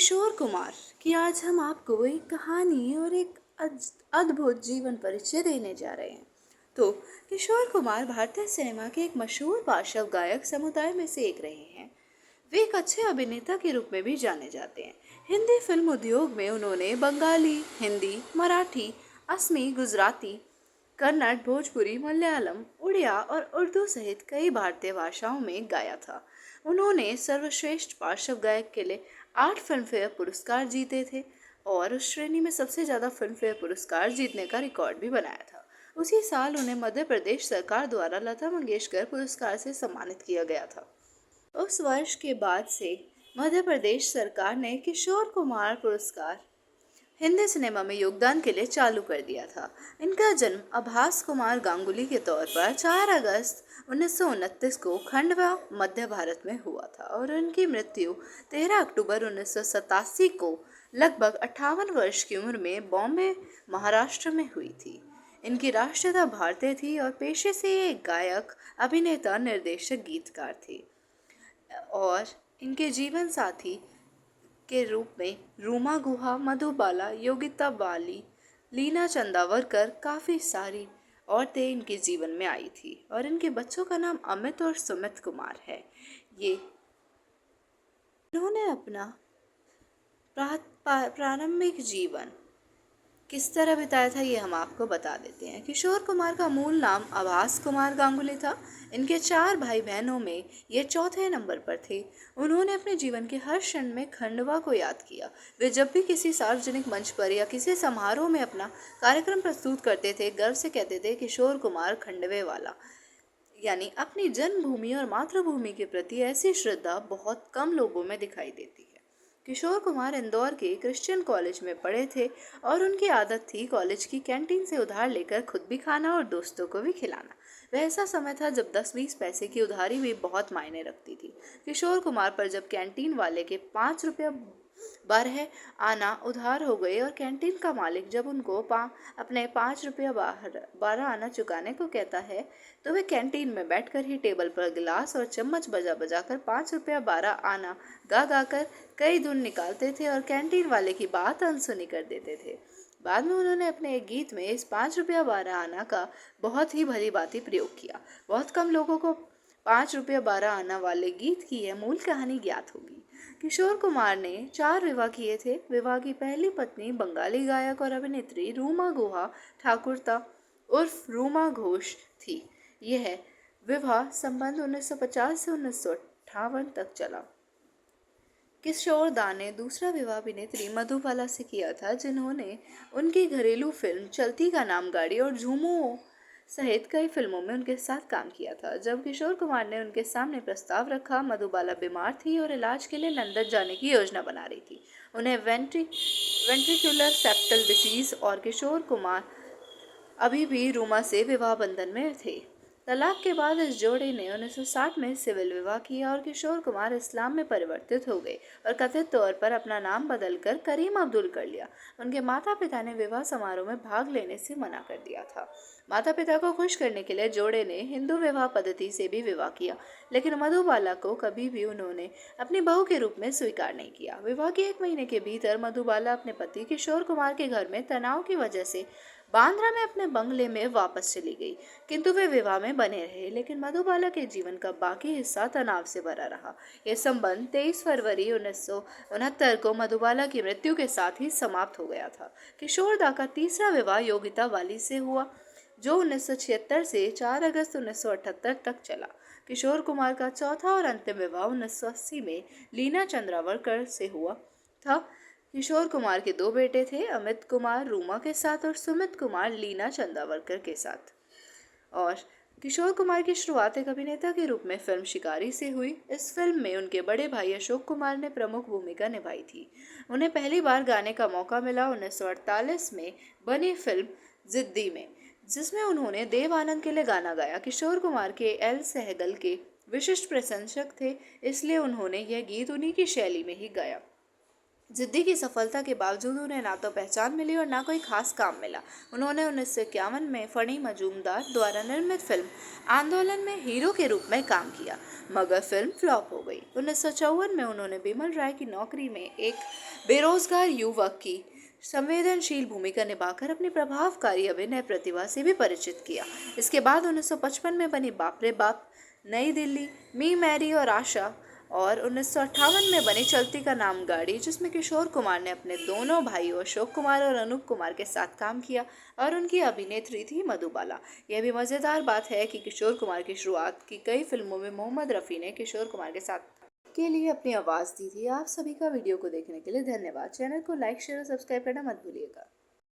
किशोर कुमार की आज हम आपको एक कहानी और एक अद्भुत जीवन परिचय देने जा रहे हैं। तो किशोर कुमार भारतीय सिनेमा के एक मशहूर पार्श्व गायक समुदाय में से एक रहे हैं। वे एक अच्छे अभिनेता के रूप में भी जाने जाते हैं। हिंदी फिल्म उद्योग में उन्होंने बंगाली, हिंदी, मराठी, असमी, गुजराती, कन्नड़, भोजपुरी, मलयालम, उड़िया और उर्दू सहित कई भारतीय भाषाओं में गाया था। उन्होंने सर्वश्रेष्ठ पार्श्व गायक के लिए 8 फिल्मफेयर पुरस्कार जीते थे और उस श्रेणी में सबसे ज़्यादा फिल्मफेयर पुरस्कार जीतने का रिकॉर्ड भी बनाया था। उसी साल उन्हें मध्य प्रदेश सरकार द्वारा लता मंगेशकर पुरस्कार से सम्मानित किया गया था। उस वर्ष के बाद से मध्य प्रदेश सरकार ने किशोर कुमार पुरस्कार हिंदी सिनेमा में योगदान के लिए चालू कर दिया था। इनका जन्म आभास कुमार गांगुली के तौर पर 4 अगस्त 1929 को खंडवा, मध्य भारत में हुआ था और उनकी मृत्यु 13 अक्टूबर 1987 को लगभग 58 वर्ष की उम्र में बॉम्बे, महाराष्ट्र में हुई थी। इनकी राष्ट्रीयता भारतीय थी और पेशे से ये एक गायक, अभिनेता, निर्देशक, गीतकार थे और इनके जीवन साथी के रूप में रूमा गुहा, मधुबाला, योगिता बाली, लीना चंदावरकर काफ़ी सारी औरतें इनके जीवन में आई थी और इनके बच्चों का नाम अमित और सुमित कुमार है। ये इन्होंने अपना प्रारंभिक जीवन किस तरह बिताया था ये हम आपको बता देते हैं। किशोर कुमार का मूल नाम आभास कुमार गांगुली था। इनके 4 भाई बहनों में ये चौथे नंबर पर थे। उन्होंने अपने जीवन के हर क्षण में खंडवा को याद किया। वे जब भी किसी सार्वजनिक मंच पर या किसी समारोह में अपना कार्यक्रम प्रस्तुत करते थे, गर्व से कहते थे किशोर कुमार खंडवे वाला। यानी अपनी जन्मभूमि और मातृभूमि के प्रति ऐसी श्रद्धा बहुत कम लोगों में दिखाई देती है। किशोर कुमार इंदौर के क्रिश्चियन कॉलेज में पढ़े थे और उनकी आदत थी कॉलेज की कैंटीन से उधार लेकर खुद भी खाना और दोस्तों को भी खिलाना। वह ऐसा समय था जब 10-20 पैसे की उधारी भी बहुत मायने रखती थी। किशोर कुमार पर जब कैंटीन वाले के 5 रुपये 12 आना उधार हो गए और कैंटीन का मालिक जब उनको अपने 5 रुपया 12 आना चुकाने को कहता है, तो वे कैंटीन में बैठकर ही टेबल पर गिलास और चम्मच बजा बजा कर 5 रुपया 12 आना गा गा कर कई धुन निकालते थे और कैंटीन वाले की बात अनसुनी कर देते थे। बाद में उन्होंने अपने एक गीत में इस 5 रुपया 12 आना का बहुत ही भली भांति प्रयोग किया। बहुत कम लोगों को 5 रुपया 12 आना वाले गीत की यह मूल कहानी ज्ञात होगी। किशोर कुमार ने 4 विवाह किए थे। विवाह की पहली पत्नी बंगाली गायक और अभिनेत्री रूमा गुहा ठाकुरता उर्फ रूमा घोष थी। यह विवाह संबंध 1950 से 1958 तक चला। किशोर दा ने दूसरा विवाह अभिनेत्री मधुबाला से किया था, जिन्होंने उनकी घरेलू फिल्म चलती का नाम गाड़ी और झूमो सहित कई फिल्मों में उनके साथ काम किया था। जब किशोर कुमार ने उनके सामने प्रस्ताव रखा, मधुबाला बीमार थी और इलाज के लिए लंदन जाने की योजना बना रही थी। उन्हें वेंट्रिकुलर सेप्टल डिसीज और किशोर कुमार अभी भी रूमा से विवाह बंधन में थे। तलाक के बाद इस जोड़े ने 1960 में सिविल विवाह किया और किशोर कुमार इस्लाम में परिवर्तित हो गए और कथित तौर पर अपना नाम बदलकर करीम अब्दुल कर लिया। उनके माता पिता ने विवाह समारोह में भाग लेने से मना कर दिया था। माता पिता को खुश करने के लिए जोड़े ने हिंदू विवाह पद्धति से भी विवाह किया, लेकिन मधुबाला को कभी भी उन्होंने अपनी बहू के रूप में स्वीकार नहीं किया। विवाह के 1 महीने के भीतर मधुबाला अपने पति किशोर कुमार के घर में तनाव की वजह से बांद्रा में अपने बंगले में वापस चली गई, किंतु वे विवाह में बने रहे। लेकिन मधुबाला के जीवन का बाकी हिस्सा तनाव से भरा रहा। यह संबंध 23 फरवरी 1969 को मधुबाला की मृत्यु के साथ ही समाप्त हो गया था। किशोर दा का तीसरा विवाह योगिता बाली से हुआ, जो 1976 से 4 अगस्त 1978 तक चला। किशोर कुमार का चौथा और अंतिम विवाह 1980 में लीना चंद्रावरकर से हुआ था। किशोर कुमार के 2 बेटे थे, अमित कुमार रूमा के साथ और सुमित कुमार लीना चंदावरकर के साथ। और किशोर कुमार की शुरुआत एक अभिनेता के रूप में फिल्म शिकारी से हुई। इस फिल्म में उनके बड़े भाई अशोक कुमार ने प्रमुख भूमिका निभाई थी। उन्हें पहली बार गाने का मौका मिला 1948 में बनी फिल्म जिद्दी में, जिसमें उन्होंने देव आनंद के लिए गाना गाया। किशोर कुमार के एल सहगल के विशिष्ट प्रशंसक थे, इसलिए उन्होंने यह गीत उन्हीं की शैली में ही गाया। जिद्दी की सफलता के बावजूद उन्हें ना तो पहचान मिली और ना कोई खास काम मिला। उन्होंने 1951 में फणी मजूमदार द्वारा निर्मित फिल्म आंदोलन में हीरो के रूप में काम किया, मगर फिल्म फ्लॉप हो गई। 1954 में उन्होंने बिमल राय की नौकरी में एक बेरोजगार युवक की संवेदनशील भूमिका निभाकर अपनी प्रभावकारी अभिनय प्रतिभा से भी परिचित किया। इसके बाद 1955 में बनी बाप रे बाप, नई दिल्ली, मी मैरी और आशा, और 1958 में बनी चलती का नाम गाड़ी, जिसमें किशोर कुमार ने अपने दोनों भाइयों अशोक कुमार और अनूप कुमार के साथ काम किया और उनकी अभिनेत्री थी मधुबाला। यह भी मज़ेदार बात है कि किशोर कुमार की शुरुआत की कई फिल्मों में मोहम्मद रफ़ी ने किशोर कुमार के साथ के लिए अपनी आवाज़ दी थी। आप सभी का वीडियो को देखने के लिए धन्यवाद। चैनल को लाइक शेयर और सब्सक्राइब करना मत भूलिएगा।